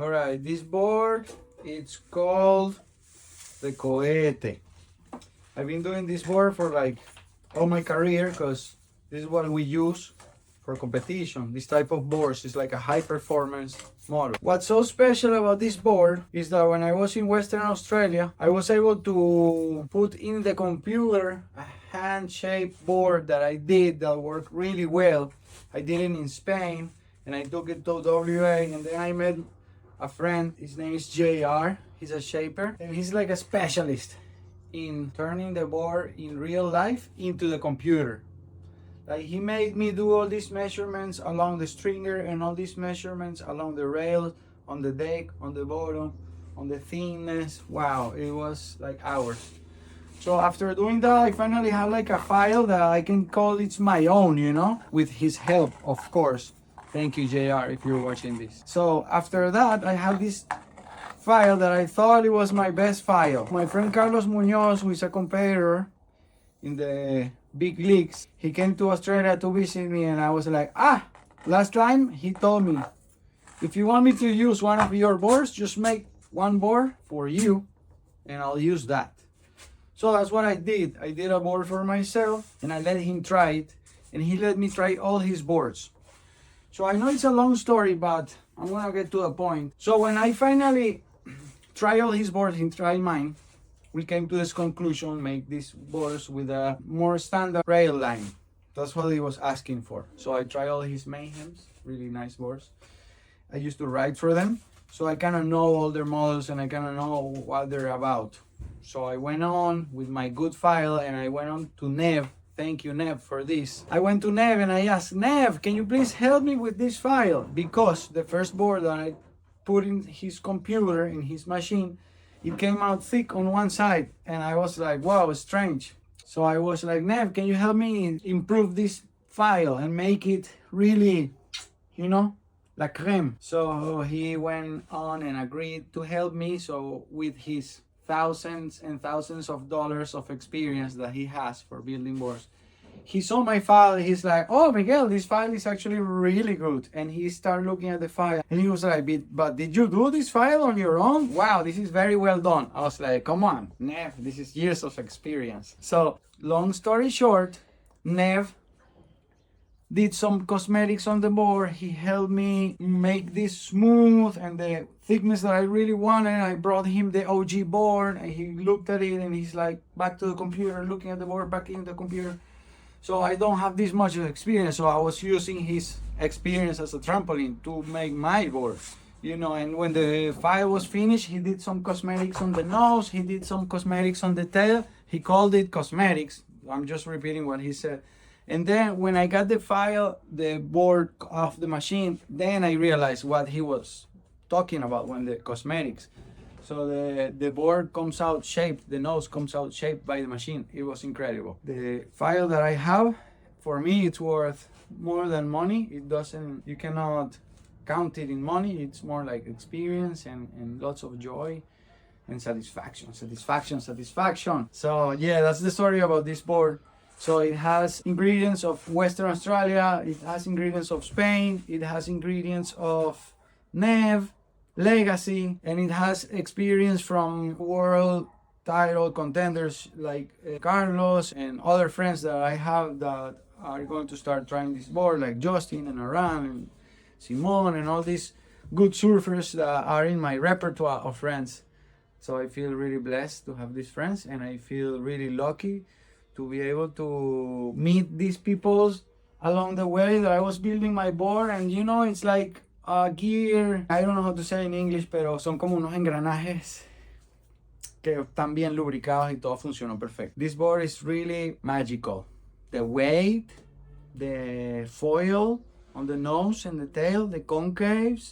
All right, this board, it's called the Cohete. I've been doing this board for like all my career because this is what we use for competition. This type of boards is like a high performance model. What's so special about this board is that when I was in Western Australia, I was able to put in the computer a hand-shaped board that I did that worked really well. I did it in Spain and I took it to WA, and then I met a friend. His name is JR. He's a shaper and he's like a specialist in turning the board in real life into the computer. Like, he made me do all these measurements along the stringer and all these measurements along the rail, on the deck, on the bottom, on the thickness. Wow, it was like hours. So after doing that, I finally have like a file that I can call it's my own, you know, with his help, of course. Thank you, JR, if you're watching this. So after that, I have this file that I thought it was my best file. My friend Carlos Muñoz, who is a competitor in the big leagues, he came to Australia to visit me, and I was like, last time he told me, if you want me to use one of your boards, just make one board for you and I'll use that. So that's what I did. I did a board for myself and I let him try it, and he let me try all his boards. So I know it's a long story, but I'm gonna get to the point. So when I finally tried all his boards and tried mine, we came to this conclusion: make these boards with a more standard rail line. That's what he was asking for. So I tried all his Mayhems, really nice boards. I used to write for them, so I kind of know all their models and I kind of know what they're about. So I went on with my good file and I went on to Nev. Thank you, Nev, for this. I went to Nev and I asked, Nev, can you please help me with this file? Because the first board that I put in his computer, in his machine, it came out thick on one side. And I was like, wow, strange. So I was like, Nev, can you help me improve this file and make it really, you know, la creme? So he went on and agreed to help me. So with his thousands and thousands of dollars of experience that he has for building boards, he saw my file. He's like, oh, Miguel, this file is actually really good. And he started looking at the file and he was like, but did you do this file on your own? Wow, this is very well done. I was like, come on, Nev, this is years of experience. So long story short, Nev did some cosmetics on the board. He helped me make this smooth and the thickness that I really wanted. I brought him the OG board and he looked at it and he's like, back to the computer, looking at the board, back in the computer. So I don't have this much experience, so I was using his experience as a trampoline to make my board, you know. And when the file was finished, he did some cosmetics on the nose, he did some cosmetics on the tail. He called it cosmetics. I'm just repeating what he said. And then when I got the file, the board off the machine, then I realized what he was talking about when the cosmetics. So the board comes out shaped, the nose comes out shaped by the machine. It was incredible. The file that I have, for me, it's worth more than money. It doesn't, you cannot count it in money. It's more like experience and lots of joy and satisfaction. So yeah, that's the story about this board. So it has ingredients of Western Australia, it has ingredients of Spain, it has ingredients of Nev, Legacy, and it has experience from world title contenders like Carlos and other friends that I have that are going to start trying this board, like Justin and Aran and Simon and all these good surfers that are in my repertoire of friends. So I feel really blessed to have these friends, and I feel really lucky to be able to meet these people along the way that I was building my board. And you know, it's like gear, I don't know how to say in English, pero son como unos engranajes que están bien lubricados y todo funcionó perfecto. This board is really magical. The weight, the foil on the nose and the tail, the concaves,